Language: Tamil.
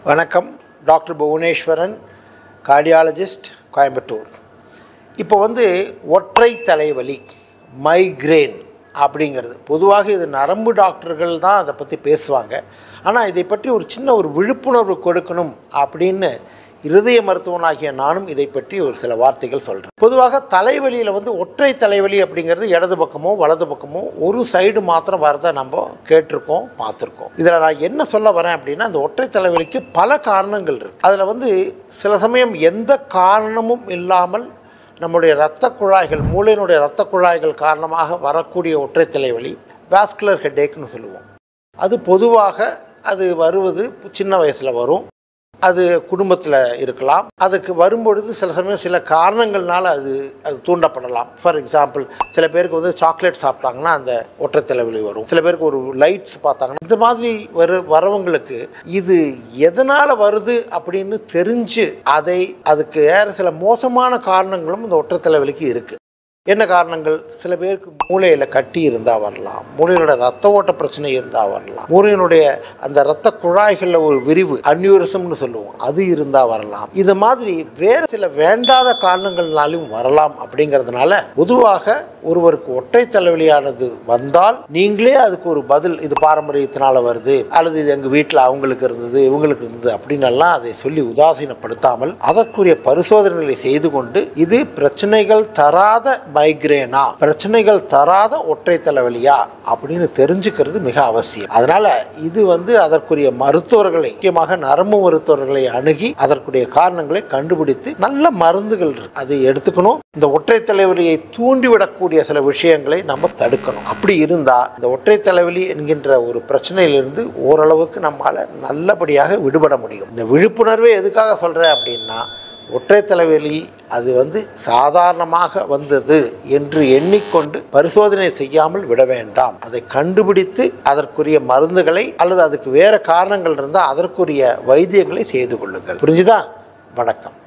வணக்கம். Doctor Bhuvaneswaran, cardiologist, Coimbatore. இப்போ ஒற்றை தலைவலி, மைக்ரேன் அப்படிங்கிறது பொதுவாக இது நரம்பு டாக்டர்கள் தான் அதை பற்றி பேசுவாங்க. ஆனால் இதை பற்றி ஒரு சின்ன விழிப்புணர்வு கொடுக்கணும் அப்படின்னு இருதய மருத்துவனாகிய நானும் இதை பற்றி ஒரு சில வார்த்தைகள் சொல்கிறேன். பொதுவாக தலைவலியில் ஒற்றை தலைவலி அப்படிங்கிறது இடது பக்கமோ வலது பக்கமோ ஒரு சைடு மாத்திரம் வரதை நம்ம கேட்டிருக்கோம், பார்த்துருக்கோம். இதில் நான் என்ன சொல்ல வரேன் அப்படின்னா, அந்த ஒற்றை தலைவலிக்கு பல காரணங்கள் இருக்குது. அதில் சில சமயம் எந்த காரணமும் இல்லாமல் நம்முடைய இரத்த குழாய்கள், மூளையினுடைய இரத்த குழாய்கள் காரணமாக வரக்கூடிய ஒற்றை தலைவலி வாஸ்குலர் ஹெட்டேக்னு சொல்லுவோம். அது பொதுவாக அது வருவது சின்ன வயசில் வரும். அது குடும்பத்தில் இருக்கலாம். அதுக்கு வரும்பொழுது சில சமயம் சில காரணங்கள்னால அது தூண்டப்படலாம். ஃபார் எக்ஸாம்பிள், சில பேருக்கு சாக்லேட் சாப்பிட்டாங்கன்னா அந்த ஒற்றை தலைவலி வரும். சில பேருக்கு ஒரு லைட்ஸ் பார்த்தாங்கன்னா இந்த மாதிரி வரவங்களுக்கு இது எதனால் வருது அப்படின்னு தெரிஞ்சு அதுக்கு வேறு சில மோசமான காரணங்களும் இந்த ஒற்றை தலைவலிக்கு இருக்குது. என்ன காரணங்கள்? சில பேருக்கு மூளையில் கட்டி இருந்தால் வரலாம், மூளையோட ரத்த ஓட்ட பிரச்சனை இருந்தால் வரலாம், மூளையினுடைய அந்த இரத்த குழாய்களில் ஒரு விரிவு, அன்யூரிசம்னு சொல்லுவோம், அது இருந்தால் வரலாம். இது மாதிரி வேறு சில வேண்டாத காரணங்கள்னாலும் வரலாம். அப்படிங்கிறதுனால பொதுவாக ஒருவருக்கு ஒற்றை தலைவலியானது வந்தால் நீங்களே அதுக்கு ஒரு பதில், இது பாரம்பரியத்தினால வருது, அல்லது இது எங்கள் வீட்டில் அவங்களுக்கு இருந்தது, இவங்களுக்கு இருந்தது அப்படின்னெல்லாம் அதை சொல்லி உதாசீனப்படுத்தாமல் அதற்குரிய பரிசோதனைகளை செய்து கொண்டு இது பிரச்சனைகள் தராத மைக்ரேனா, பிரச்சனைகள் தராத ஒற்றை தலைவலியா அப்படின்னு தெரிஞ்சுக்கிறது மிக அவசியம். அதனால இது அதற்குரிய மருத்துவர்களை, முக்கியமாக நரம்பு மருத்துவர்களை அணுகி அதற்குரிய காரணங்களை கண்டுபிடித்து நல்ல மருந்துகள் அதை எடுத்துக்கணும். இந்த ஒற்றை தலைவலியை தூண்டிவிடக்கூடிய சில விஷயங்களை நம்ம தடுக்கணும். அப்படி இருந்தா இந்த ஒற்றை தலைவலி என்கின்ற ஒரு பிரச்சனையிலிருந்து ஓரளவுக்கு நம்மால நல்லபடியாக விடுபட முடியும். இந்த விழிப்புணர்வை எதுக்காக சொல்றேன் அப்படின்னா, ஒற்றை தலைவலி அது சாதாரணமாக வந்தது என்று எண்ணிக்கொண்டு பரிசோதனை செய்யாமல் விட வேண்டாம். அதை கண்டுபிடித்து அதற்குரிய மருந்துகளை அல்லது அதுக்கு வேற காரணங்கள் இருந்தால் அதற்குரிய வைத்தியங்களை செய்து கொள்ளுங்கள். புரிஞ்சுதா? வணக்கம்.